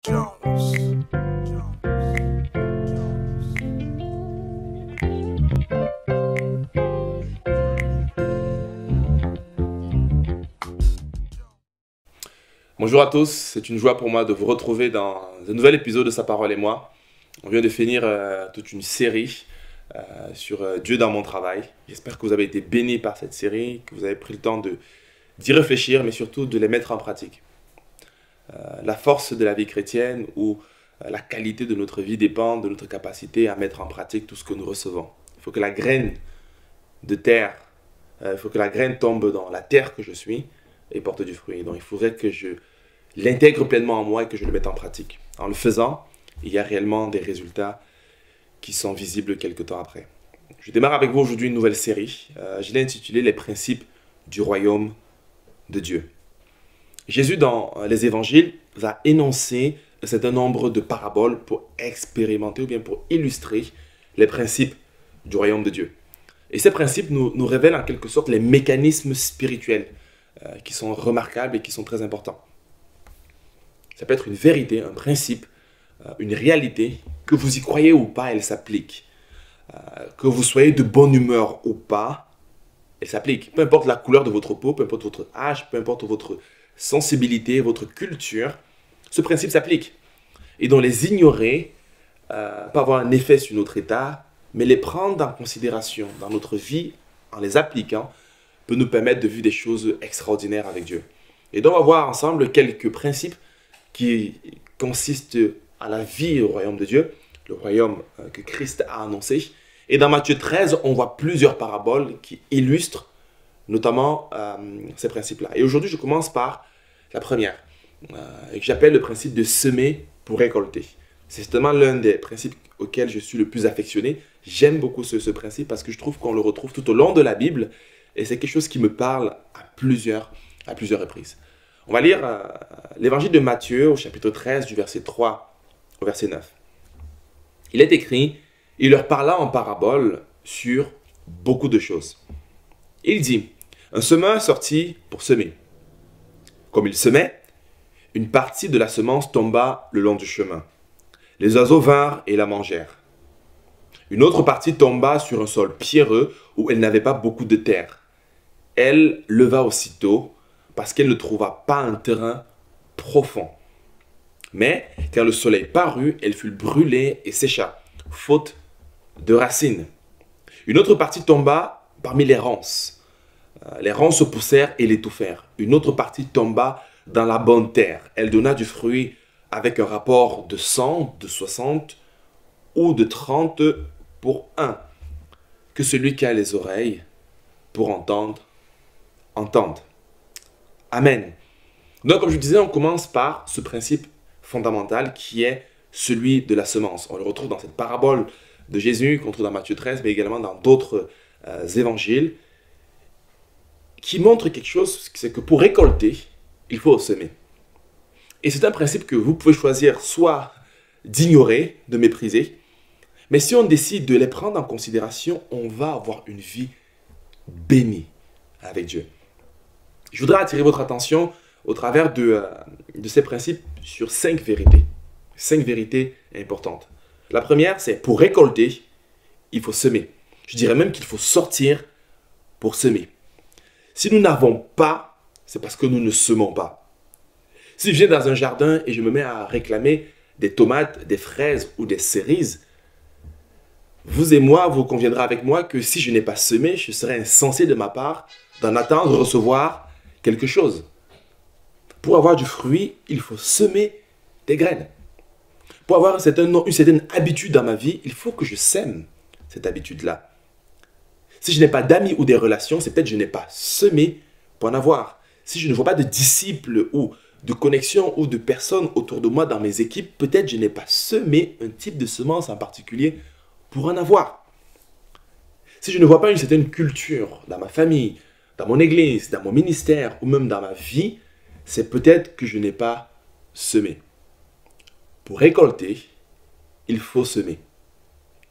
Jones. Bonjour à tous, c'est une joie pour moi de vous retrouver dans un nouvel épisode de Sa parole et moi. On vient de finir toute une série sur Dieu dans mon travail. J'espère que vous avez été bénis par cette série, que vous avez pris le temps d'y réfléchir, mais surtout de les mettre en pratique. La force de la vie chrétienne ou la qualité de notre vie dépend de notre capacité à mettre en pratique tout ce que nous recevons. Il faut que la graine de terre, il faut que la graine tombe dans la terre que je suis et porte du fruit. Donc il faudrait que je l'intègre pleinement en moi et que je le mette en pratique. En le faisant, il y a réellement des résultats qui sont visibles quelques temps après. Je démarre avec vous aujourd'hui une nouvelle série. Je l'ai intitulée Les principes du royaume de Dieu. Jésus, dans les évangiles, va énoncer un certain nombre de paraboles pour expérimenter ou bien pour illustrer les principes du royaume de Dieu. Et ces principes nous révèlent en quelque sorte les mécanismes spirituels qui sont remarquables et qui sont très importants. Ça peut être une vérité, un principe, une réalité, que vous y croyez ou pas, elle s'applique. Que vous soyez de bonne humeur ou pas, elle s'applique. Peu importe la couleur de votre peau, peu importe votre âge, peu importe votre sensibilité, votre culture, ce principe s'applique. Et donc les ignorer, pas avoir un effet sur notre état, mais les prendre en considération dans notre vie en les appliquant, peut nous permettre de vivre des choses extraordinaires avec Dieu. Et donc on va voir ensemble quelques principes qui consistent à la vie au royaume de Dieu, le royaume que Christ a annoncé. Et dans Matthieu 13, on voit plusieurs paraboles qui illustrent notamment ces principes-là. Et aujourd'hui, je commence par la première, que j'appelle le principe de semer pour récolter. C'est justement l'un des principes auxquels je suis le plus affectionné. J'aime beaucoup ce principe parce que je trouve qu'on le retrouve tout au long de la Bible et c'est quelque chose qui me parle à plusieurs reprises. On va lire l'évangile de Matthieu au chapitre 13 du verset 3 au verset 9. Il est écrit, il leur parla en parabole sur beaucoup de choses. Il dit, un semeur sortit pour semer. Comme il semait, une partie de la semence tomba le long du chemin. Les oiseaux vinrent et la mangèrent. Une autre partie tomba sur un sol pierreux où elle n'avait pas beaucoup de terre. Elle leva aussitôt parce qu'elle ne trouva pas un terrain profond. Mais quand le soleil parut, elle fut brûlée et sécha, faute de racines. Une autre partie tomba parmi les ronces. Les ronces se poussèrent et l'étouffèrent. Une autre partie tomba dans la bonne terre. Elle donna du fruit avec un rapport de 100, de 60 ou de 30 pour 1. Que celui qui a les oreilles pour entendre, entende. Amen. Donc, comme je disais, on commence par ce principe fondamental qui est celui de la semence. On le retrouve dans cette parabole de Jésus qu'on trouve dans Matthieu 13, mais également dans d'autres évangiles, qui montre quelque chose, c'est que pour récolter, il faut semer. Et c'est un principe que vous pouvez choisir soit d'ignorer, de mépriser, mais si on décide de les prendre en considération, on va avoir une vie bénie avec Dieu. Je voudrais attirer votre attention au travers de ces principes sur 5 vérités. 5 vérités importantes. La première, c'est pour récolter, il faut semer. Je dirais même qu'il faut sortir pour semer. Si nous n'avons pas, c'est parce que nous ne semons pas. Si je viens dans un jardin et je me mets à réclamer des tomates, des fraises ou des cerises, vous et moi, vous conviendrez avec moi que si je n'ai pas semé, je serais insensé de ma part d'en attendre recevoir quelque chose. Pour avoir du fruit, il faut semer des graines. Pour avoir une certaine habitude dans ma vie, il faut que je sème cette habitude-là. Si je n'ai pas d'amis ou des relations, c'est peut-être que je n'ai pas semé pour en avoir. Si je ne vois pas de disciples ou de connexions ou de personnes autour de moi dans mes équipes, peut-être que je n'ai pas semé un type de semence en particulier pour en avoir. Si je ne vois pas une certaine culture dans ma famille, dans mon église, dans mon ministère ou même dans ma vie, c'est peut-être que je n'ai pas semé. Pour récolter, il faut semer.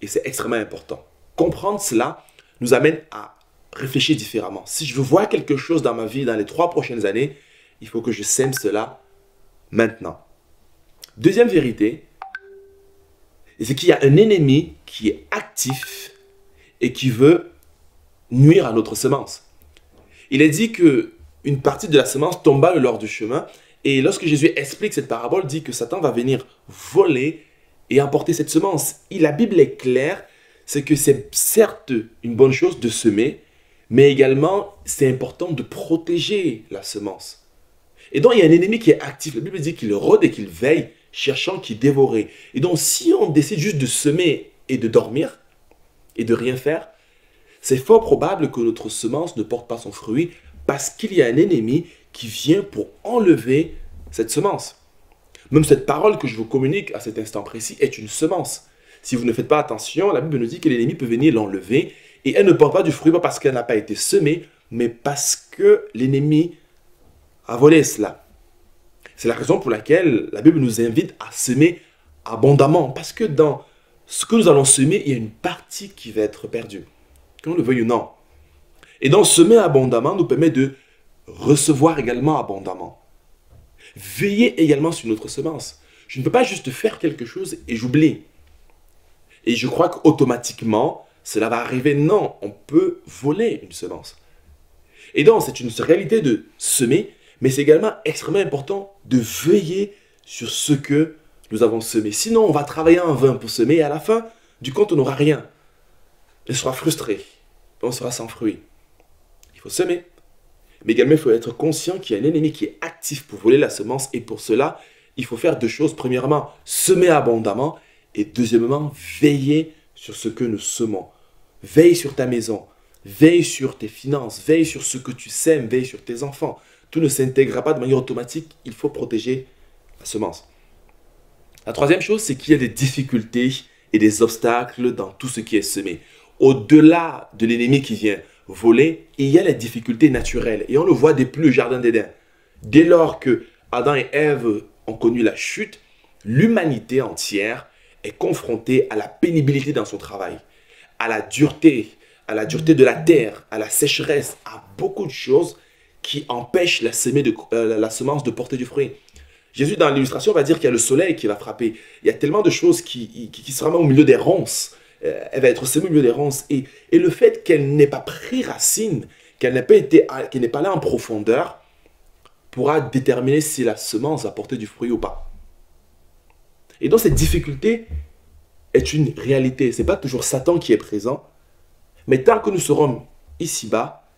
Et c'est extrêmement important. Comprendre cela nous amène à réfléchir différemment. Si je veux voir quelque chose dans ma vie dans les 3 prochaines années, il faut que je sème cela maintenant. Deuxième vérité, c'est qu'il y a un ennemi qui est actif et qui veut nuire à notre semence. Il est dit qu'une partie de la semence tomba le long du chemin. Et lorsque Jésus explique cette parabole, il dit que Satan va venir voler et emporter cette semence. Et la Bible est claire, c'est que c'est certes une bonne chose de semer, mais également c'est important de protéger la semence. Et donc il y a un ennemi qui est actif. La Bible dit qu'il rôde et qu'il veille, cherchant qui dévorer. Et donc si on décide juste de semer et de dormir et de rien faire, c'est fort probable que notre semence ne porte pas son fruit parce qu'il y a un ennemi qui vient pour enlever cette semence. Même cette parole que je vous communique à cet instant précis est une semence. Si vous ne faites pas attention, la Bible nous dit que l'ennemi peut venir l'enlever et elle ne porte pas du fruit, pas parce qu'elle n'a pas été semée, mais parce que l'ennemi a volé cela. C'est la raison pour laquelle la Bible nous invite à semer abondamment, parce que dans ce que nous allons semer, il y a une partie qui va être perdue, qu'on le veuille ou non. Et donc semer abondamment nous permet de recevoir également abondamment. Veiller également sur notre semence. Je ne peux pas juste faire quelque chose et j'oublie. Et je crois qu'automatiquement, cela va arriver. Non, on peut voler une semence. Et donc, c'est une réalité de semer, mais c'est également extrêmement important de veiller sur ce que nous avons semé. Sinon, on va travailler en vain pour semer et à la fin, du compte, on n'aura rien. On sera frustré. On sera sans fruit. Il faut semer. Mais également, il faut être conscient qu'il y a un ennemi qui est actif pour voler la semence. Et pour cela, il faut faire deux choses. Premièrement, semer abondamment. Et deuxièmement, veiller sur ce que nous semons. Veille sur ta maison. Veille sur tes finances. Veille sur ce que tu sèmes. Veille sur tes enfants. Tout ne s'intégrera pas de manière automatique. Il faut protéger la semence. La troisième chose, c'est qu'il y a des difficultés et des obstacles dans tout ce qui est semé. Au-delà de l'ennemi qui vient voler, il y a les difficultés naturelles. Et on le voit depuis le jardin d'Éden. Dès lors que Adam et Ève ont connu la chute, l'humanité entière est confrontée à la pénibilité dans son travail, à la dureté de la terre, à la sécheresse, à beaucoup de choses qui empêchent la semence de porter du fruit. Jésus, dans l'illustration, va dire qu'il y a le soleil qui va frapper. Il y a tellement de choses qui seront au milieu des ronces. Elle va être semée au milieu des ronces. Et le fait qu'elle n'ait pas pris racine, qu'elle n'ait pas allé en profondeur, pourra déterminer si la semence va porter du fruit ou pas. Et donc cette difficulté est une réalité. Ce n'est pas toujours Satan qui est présent, mais tant que nous serons ici-bas,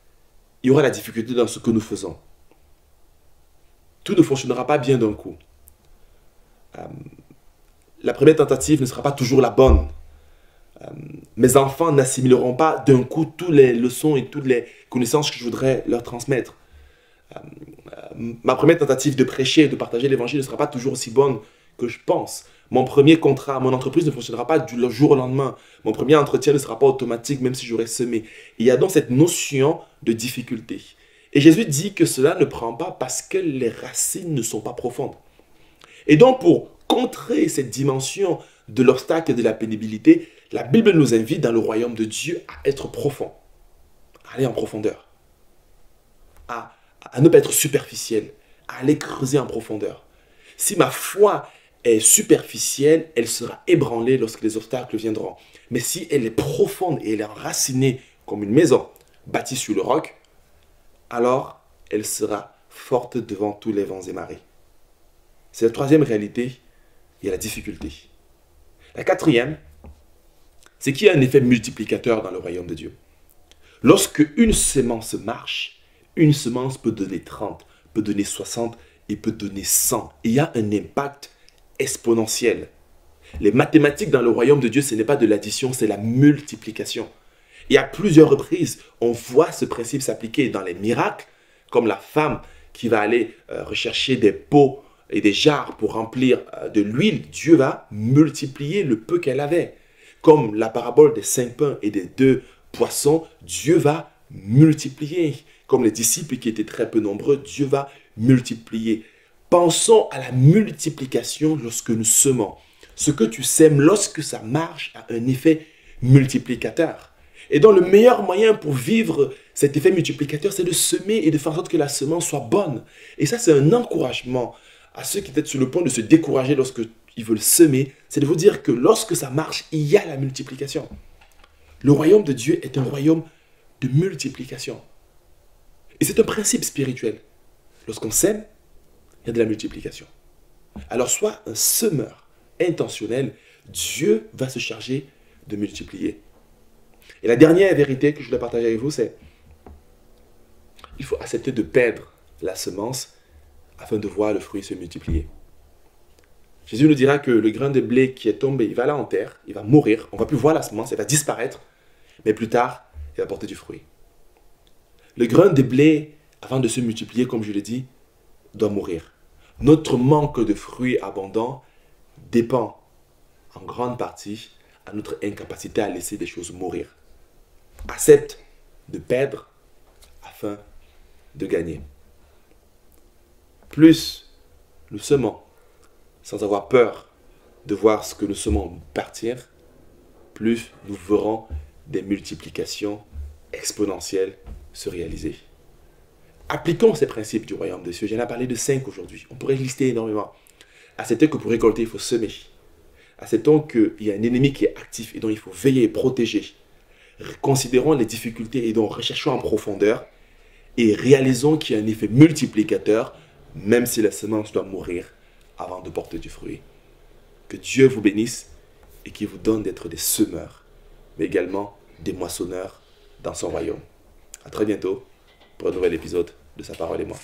il y aura la difficulté dans ce que nous faisons. Tout ne fonctionnera pas bien d'un coup. La première tentative ne sera pas toujours la bonne. Mes enfants n'assimileront pas d'un coup toutes les leçons et toutes les connaissances que je voudrais leur transmettre. Ma première tentative de prêcher et de partager l'évangile ne sera pas toujours aussi bonne que je pense. Mon premier contrat, mon entreprise ne fonctionnera pas du jour au lendemain. Mon premier entretien ne sera pas automatique même si j'aurais semé. Il y a donc cette notion de difficulté. Et Jésus dit que cela ne prend pas parce que les racines ne sont pas profondes. Et donc pour contrer cette dimension de l'obstacle et de la pénibilité, la Bible nous invite dans le royaume de Dieu à être profond, à aller en profondeur, à ne pas être superficiel, à aller creuser en profondeur. Si ma foi est superficielle, elle sera ébranlée lorsque les obstacles viendront. Mais si elle est profonde et elle est enracinée comme une maison bâtie sur le roc, alors elle sera forte devant tous les vents et marées. C'est la troisième réalité, il y a la difficulté. La quatrième, c'est qu'il y a un effet multiplicateur dans le royaume de Dieu. Lorsque une semence marche, une semence peut donner 30, peut donner 60 et peut donner 100. Et il y a un impact exponentiel. Les mathématiques dans le royaume de Dieu, ce n'est pas de l'addition, c'est la multiplication. Et à plusieurs reprises, on voit ce principe s'appliquer dans les miracles, comme la femme qui va aller rechercher des pots et des jarres pour remplir de l'huile. Dieu va multiplier le peu qu'elle avait. Comme la parabole des 5 pains et des 2 poissons, Dieu va multiplier. Comme les disciples qui étaient très peu nombreux, Dieu va multiplier. Pensons à la multiplication lorsque nous semons. Ce que tu sèmes, lorsque ça marche, a un effet multiplicateur. Et donc le meilleur moyen pour vivre cet effet multiplicateur, c'est de semer et de faire en sorte que la semence soit bonne. Et ça, c'est un encouragement à ceux qui étaient sur le point de se décourager lorsque ils veulent semer, c'est de vous dire que lorsque ça marche, il y a la multiplication. Le royaume de Dieu est un royaume de multiplication. Et c'est un principe spirituel. Lorsqu'on sème, il y a de la multiplication. Alors sois un semeur intentionnel, Dieu va se charger de multiplier. Et la dernière vérité que je voulais partager avec vous, c'est il faut accepter de perdre la semence afin de voir le fruit se multiplier. Jésus nous dira que le grain de blé qui est tombé, il va aller en terre, il va mourir, on ne va plus voir la semence, elle va disparaître, mais plus tard, il va porter du fruit. Le grain de blé, avant de se multiplier, comme je l'ai dit, doit mourir. Notre manque de fruits abondants dépend en grande partie à notre incapacité à laisser des choses mourir. Accepte de perdre afin de gagner. Plus nous semons sans avoir peur de voir ce que nous semons partir, plus nous verrons des multiplications exponentielles se réaliser. Appliquons ces principes du royaume des cieux. J'en ai parlé de 5 aujourd'hui. On pourrait lister énormément. Acceptons que pour récolter, il faut semer. Acceptons qu'il y a un ennemi qui est actif et dont il faut veiller et protéger. Considérons les difficultés et donc recherchons en profondeur et réalisons qu'il y a un effet multiplicateur, même si la semence doit mourir avant de porter du fruit. Que Dieu vous bénisse et qu'il vous donne d'être des semeurs, mais également des moissonneurs dans son royaume. À très bientôt pour un nouvel épisode de Sa parole et moi.